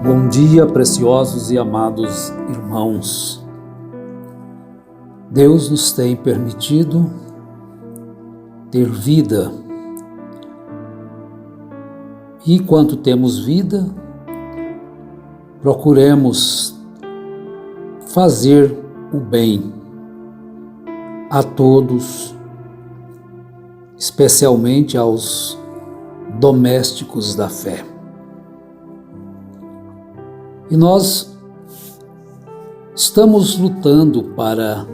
Bom dia, preciosos e amados irmãos. Deus nos tem permitido ter vida. E enquanto temos vida, procuremos fazer o bem a todos, especialmente aos domésticos da fé. E nós estamos lutando para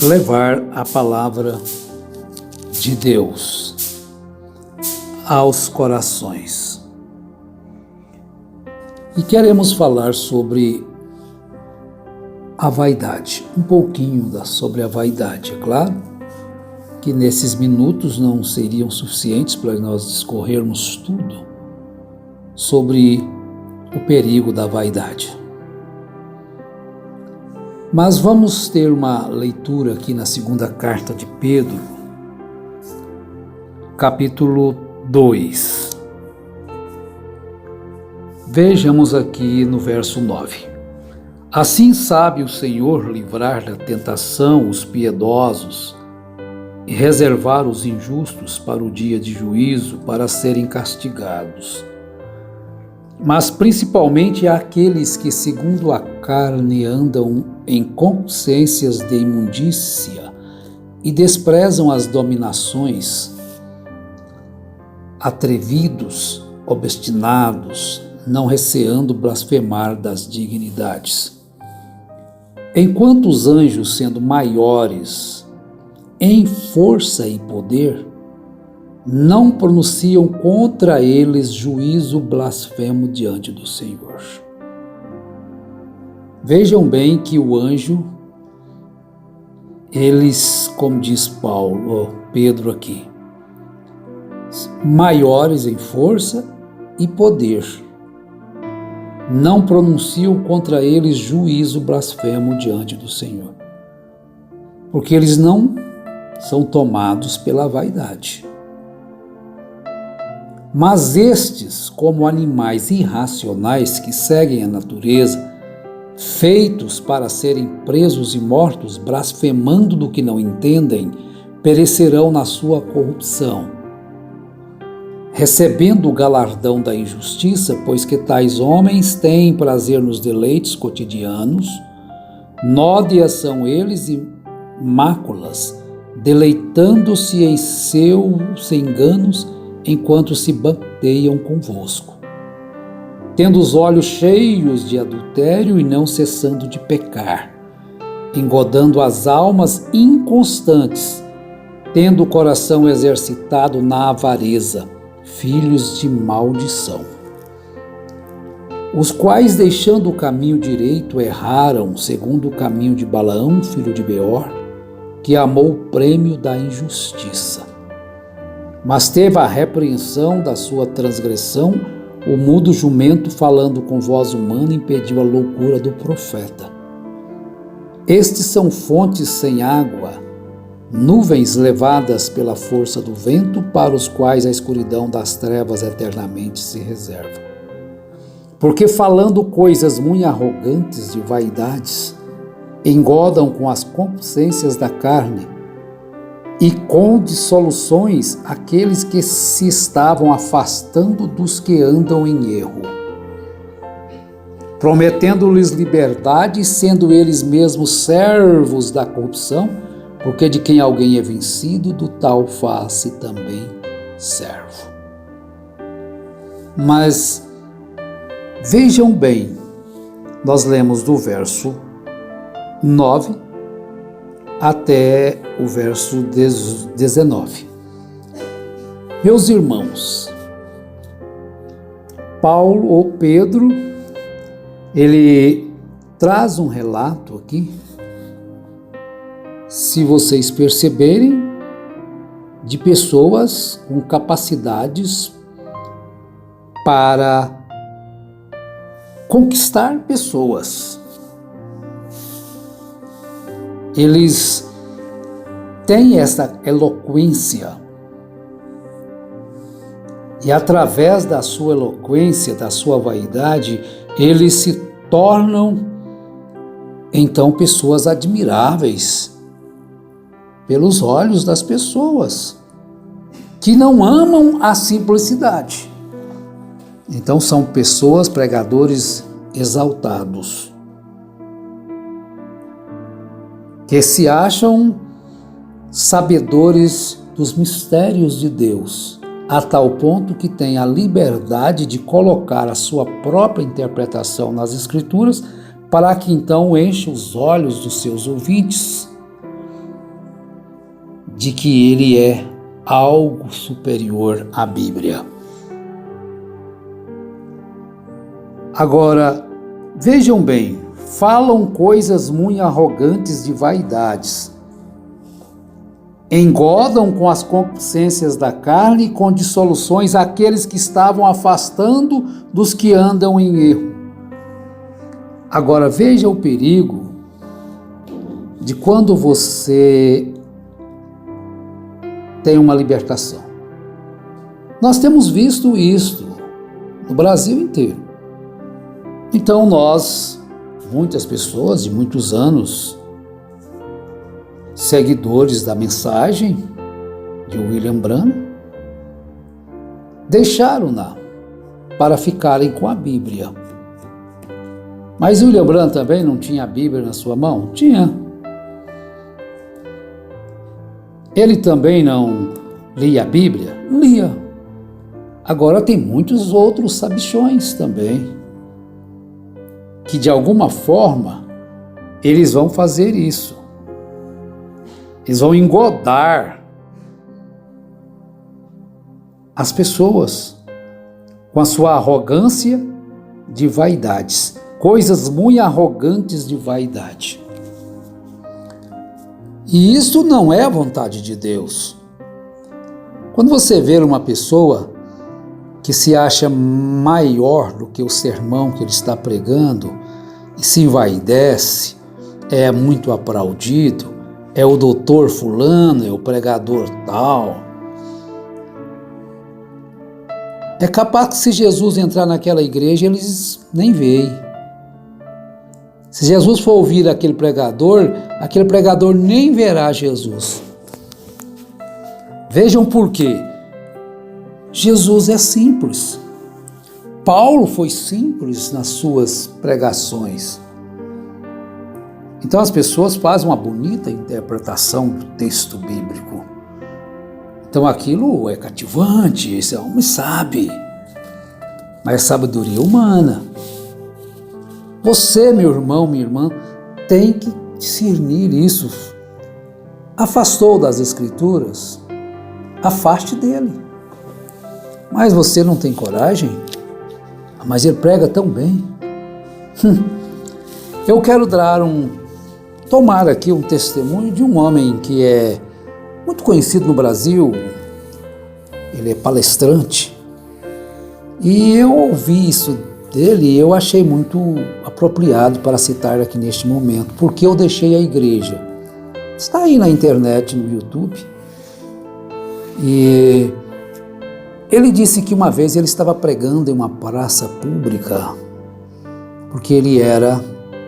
levar a palavra de Deus aos corações. E queremos falar sobre a vaidade, um pouquinho sobre a vaidade. É claro que nesses minutos não seriam suficientes para nós discorrermos tudo sobre o perigo da vaidade. Mas vamos ter uma leitura aqui na segunda carta de Pedro, capítulo 2. Vejamos aqui no verso 9. Assim sabe o Senhor livrar da tentação os piedosos e reservar os injustos para o dia de juízo, para serem castigados. Mas principalmente àqueles que, segundo a carne, andam em concupiscências de imundícia e desprezam as dominações, atrevidos, obstinados, não receando blasfemar das dignidades. Enquanto os anjos, sendo maiores em força e poder, não pronunciam contra eles juízo blasfemo diante do Senhor. Vejam bem que o anjo, eles, como diz Pedro aqui, maiores em força e poder, não pronunciam contra eles juízo blasfemo diante do Senhor, porque eles não são tomados pela vaidade. Mas estes, como animais irracionais que seguem a natureza, feitos para serem presos e mortos, blasfemando do que não entendem, perecerão na sua corrupção, recebendo o galardão da injustiça, pois que tais homens têm prazer nos deleites cotidianos, nódias são eles e máculas, deleitando-se em seus enganos, enquanto se banteiam convosco, tendo os olhos cheios de adultério e não cessando de pecar, engodando as almas inconstantes, tendo o coração exercitado na avareza, filhos de maldição, os quais, deixando o caminho direito, erraram, segundo o caminho de Balaão, filho de Beor, que amou o prêmio da injustiça. Mas teve a repreensão da sua transgressão, o mudo jumento, falando com voz humana, impediu a loucura do profeta. Estes são fontes sem água, nuvens levadas pela força do vento, para os quais a escuridão das trevas eternamente se reserva. Porque falando coisas muito arrogantes de vaidades, engodam com as concupiscências da carne, e com dissoluções aqueles que se estavam afastando dos que andam em erro, prometendo-lhes liberdade, sendo eles mesmos servos da corrupção, porque de quem alguém é vencido, do tal faz-se também servo. Mas vejam bem, nós lemos do verso 9 até o verso 19. Meus irmãos, Paulo ou Pedro, ele traz um relato aqui, se vocês perceberem, de pessoas com capacidades para conquistar pessoas. Eles têm essa eloquência E através da sua eloquência, da sua vaidade, eles se tornam então pessoas admiráveis pelos olhos das pessoas que não amam a simplicidade. Então são pessoas, pregadores exaltados, que se acham sabedores dos mistérios de Deus, a tal ponto que têm a liberdade de colocar a sua própria interpretação nas Escrituras, para que então enche os olhos dos seus ouvintes de que ele é algo superior à Bíblia. Agora, vejam bem, falam coisas muito arrogantes de vaidades, engodam com as concupiscências da carne e com dissoluções aqueles que estavam afastando dos que andam em erro. Agora, veja o perigo de quando você tem uma libertação. Nós temos visto isto no Brasil inteiro. Então muitas pessoas de muitos anos, seguidores da mensagem de William Branham, deixaram-na para ficarem com a Bíblia. Mas William Branham também não tinha a Bíblia na sua mão? Tinha. Ele também não lia a Bíblia? Lia. Agora tem muitos outros sabichões também, que de alguma forma eles vão fazer isso. Eles vão engodar as pessoas com a sua arrogância de vaidades, coisas muito arrogantes de vaidade. E isso não é a vontade de Deus. Quando você vê uma pessoa que se acha maior do que o sermão que ele está pregando e se envaidece, é muito aplaudido, é o doutor fulano, é o pregador tal. É capaz que se Jesus entrar naquela igreja, eles nem veem. Se Jesus for ouvir aquele pregador nem verá Jesus. Vejam por quê. Jesus é simples. Paulo foi simples nas suas pregações. Então as pessoas fazem uma bonita interpretação do texto bíblico. Então aquilo é cativante, esse homem sabe. Mas é sabedoria humana. Você, meu irmão, minha irmã, tem que discernir isso. Afastou das Escrituras? Afaste dele. Mas você não tem coragem? Mas ele prega tão bem. Eu quero tomar aqui um testemunho de um homem que é muito conhecido no Brasil. Ele é palestrante. E eu ouvi isso dele e eu achei muito apropriado para citar aqui neste momento, porque eu deixei a igreja. Está aí na internet, no YouTube. E ele disse que uma vez ele estava pregando em uma praça pública, porque ele era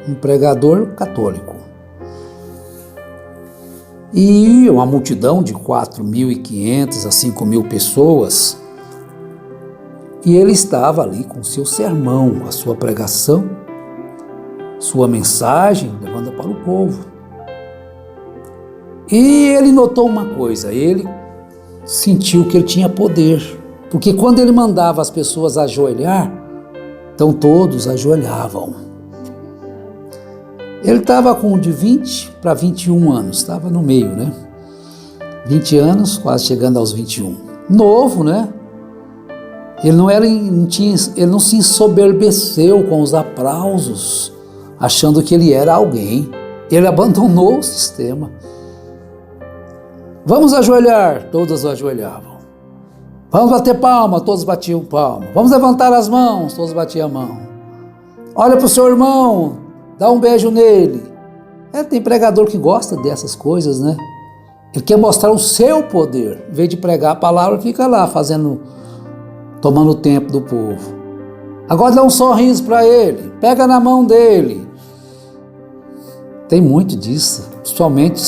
um pregador católico. E uma multidão de 4.500 a 5.000 pessoas, e ele estava ali com seu sermão, com a sua pregação, sua mensagem, levando para o povo. E ele notou uma coisa, ele sentiu que ele tinha poder, porque quando ele mandava as pessoas ajoelhar, então todos ajoelhavam. Ele estava com de 20 para 21 anos, estava no meio, né? 20 anos, quase chegando aos 21. Novo, né? Ele não se ensoberbeceu com os aplausos, achando que ele era alguém. Ele abandonou o sistema. Vamos ajoelhar, todos ajoelhavam. Vamos bater palma, todos batiam palma. Vamos levantar as mãos, todos batiam a mão. Olha para o seu irmão, dá um beijo nele. Tem pregador que gosta dessas coisas, né? Ele quer mostrar o seu poder. Em vez de pregar a palavra, fica lá tomando o tempo do povo. Agora dá um sorriso para ele, pega na mão dele. Tem muito disso, principalmente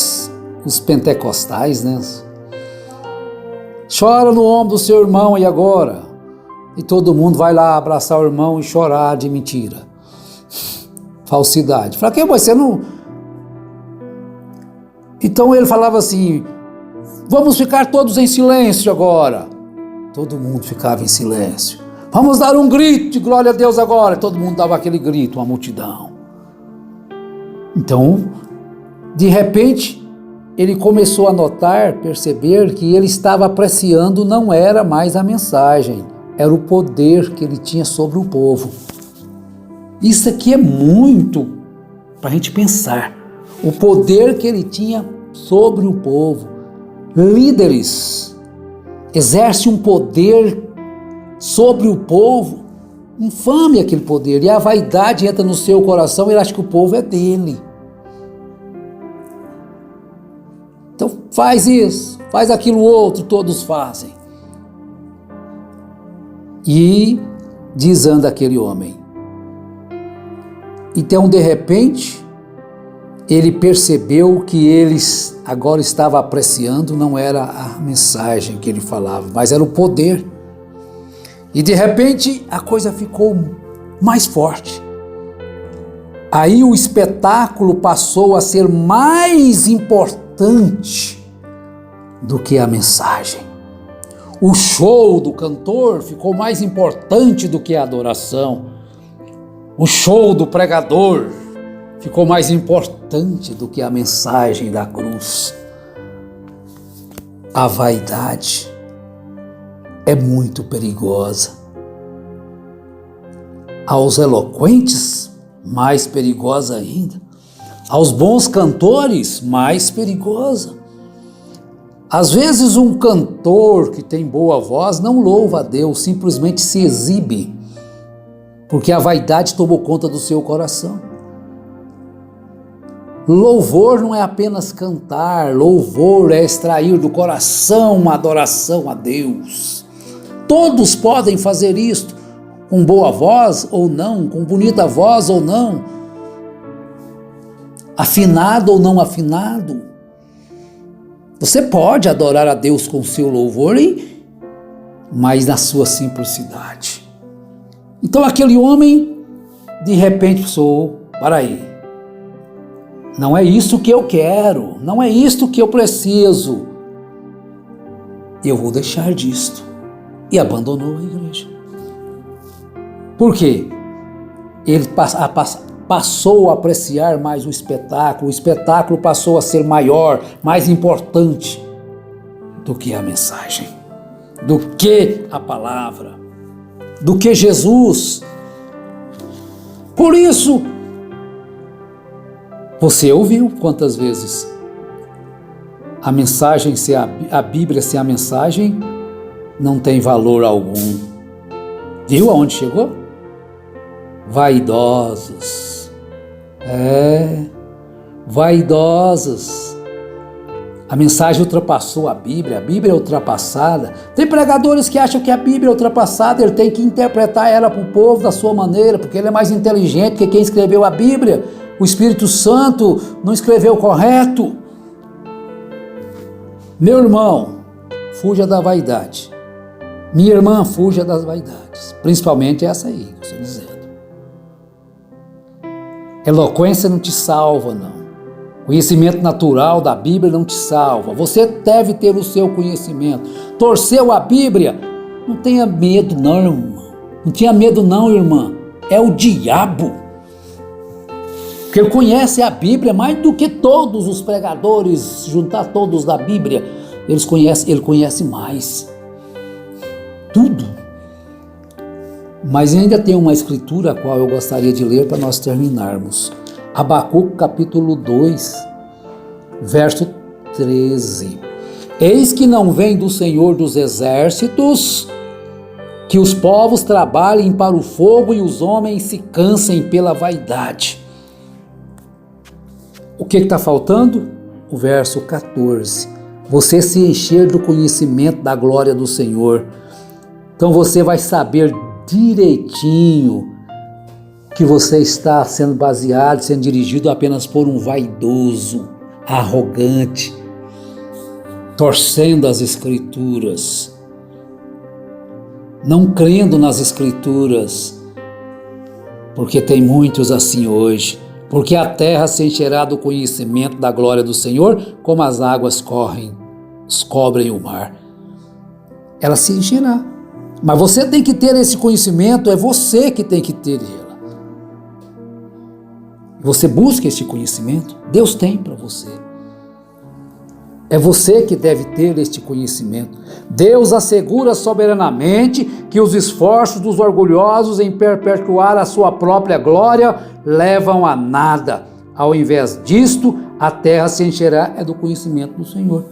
os pentecostais, né? Chora no ombro do seu irmão e agora? E todo mundo vai lá abraçar o irmão e chorar de mentira. Falsidade. Fala, que você não... Então ele falava assim, vamos ficar todos em silêncio agora. Todo mundo ficava em silêncio. Vamos dar um grito de glória a Deus agora. Todo mundo dava aquele grito, uma multidão. Então, de repente, ele começou a notar, perceber que ele estava apreciando não era mais a mensagem, era o poder que ele tinha sobre o povo. Isso aqui é muito para a gente pensar. O poder que ele tinha sobre o povo. Líderes exercem um poder sobre o povo, infame aquele poder, e a vaidade entra no seu coração e ele acha que o povo é dele. Então faz isso, faz aquilo outro, todos fazem. E desanda aquele homem. Então, de repente, ele percebeu que eles agora estava apreciando, não era a mensagem que ele falava, mas era o poder. E de repente a coisa ficou mais forte. Aí o espetáculo passou a ser mais importante do que a mensagem. O show do cantor ficou mais importante do que a adoração. O show do pregador ficou mais importante do que a mensagem da cruz. A vaidade é muito perigosa. Aos eloquentes, mais perigosa ainda. Aos bons cantores, mais perigosa. Às vezes um cantor que tem boa voz não louva a Deus, simplesmente se exibe, porque a vaidade tomou conta do seu coração. Louvor não é apenas cantar, louvor é extrair do coração uma adoração a Deus. Todos podem fazer isto, com boa voz ou não, com bonita voz ou não, afinado ou não afinado. Você pode adorar a Deus com seu louvor, mas na sua simplicidade. Então aquele homem, de repente, pensou, para aí, não é isso que eu quero, não é isto que eu preciso, eu vou deixar disto. E abandonou a igreja. Por quê? Ele passou a apreciar mais o espetáculo passou a ser maior, mais importante do que a mensagem, do que a palavra, do que Jesus. Por isso, você ouviu quantas vezes a mensagem, a Bíblia sem a mensagem, não tem valor algum. Viu aonde chegou? Vaidosos. Vaidosos. A mensagem ultrapassou a Bíblia é ultrapassada. Tem pregadores que acham que a Bíblia é ultrapassada, ele tem que interpretar ela para o povo da sua maneira, porque ele é mais inteligente que quem escreveu a Bíblia. O Espírito Santo não escreveu correto. Meu irmão, fuja da vaidade. Minha irmã, fuja das vaidades, principalmente essa aí que eu estou dizendo. Eloquência não te salva, não. Conhecimento natural da Bíblia não te salva. Você deve ter o seu conhecimento. Torceu a Bíblia? Não tenha medo, não, irmão. Não tinha medo, não, irmã. É o diabo. Porque ele conhece a Bíblia mais do que todos os pregadores, juntar todos da Bíblia, ele conhece mais. Tudo. Mas ainda tem uma escritura a qual eu gostaria de ler para nós terminarmos. Abacuque capítulo 2, verso 13. Eis que não vem do Senhor dos exércitos, que os povos trabalhem para o fogo e os homens se cansem pela vaidade. O que está faltando? O verso 14. Você se encher do conhecimento da glória do Senhor. Então você vai saber direitinho que você está sendo baseado, sendo dirigido apenas por um vaidoso, arrogante, torcendo as Escrituras, não crendo nas Escrituras, porque tem muitos assim hoje, porque a terra se encherá do conhecimento da glória do Senhor, como as águas cobrem o mar. Ela se encherá. Mas você tem que ter esse conhecimento, é você que tem que ter ela. Você busca esse conhecimento, Deus tem para você. É você que deve ter este conhecimento. Deus assegura soberanamente que os esforços dos orgulhosos em perpetuar a sua própria glória levam a nada. Ao invés disto, a terra se encherá do conhecimento do Senhor.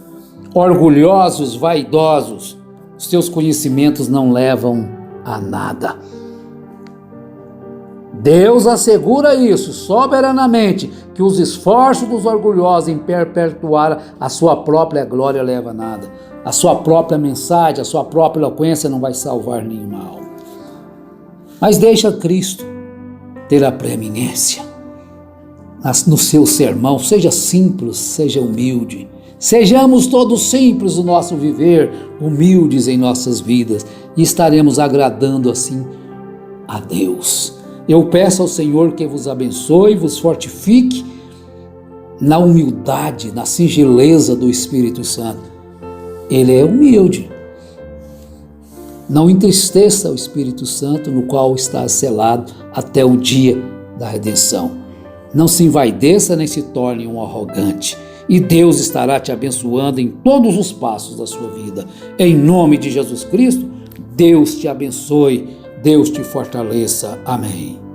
Orgulhosos, vaidosos, seus conhecimentos não levam a nada. Deus assegura isso soberanamente, que os esforços dos orgulhosos em perpetuar a sua própria glória leva a nada. A sua própria mensagem, a sua própria eloquência não vai salvar nenhuma alma. Mas deixa Cristo ter a preeminência no seu sermão. Seja simples, seja humilde. Sejamos todos simples no nosso viver, humildes em nossas vidas, e estaremos agradando assim a Deus. Eu peço ao Senhor que vos abençoe, vos fortifique na humildade, na singeleza do Espírito Santo. Ele é humilde. Não entristeça o Espírito Santo, no qual está selado até o dia da redenção. Não se envaideça nem se torne um arrogante. E Deus estará te abençoando em todos os passos da sua vida. Em nome de Jesus Cristo, Deus te abençoe, Deus te fortaleça. Amém.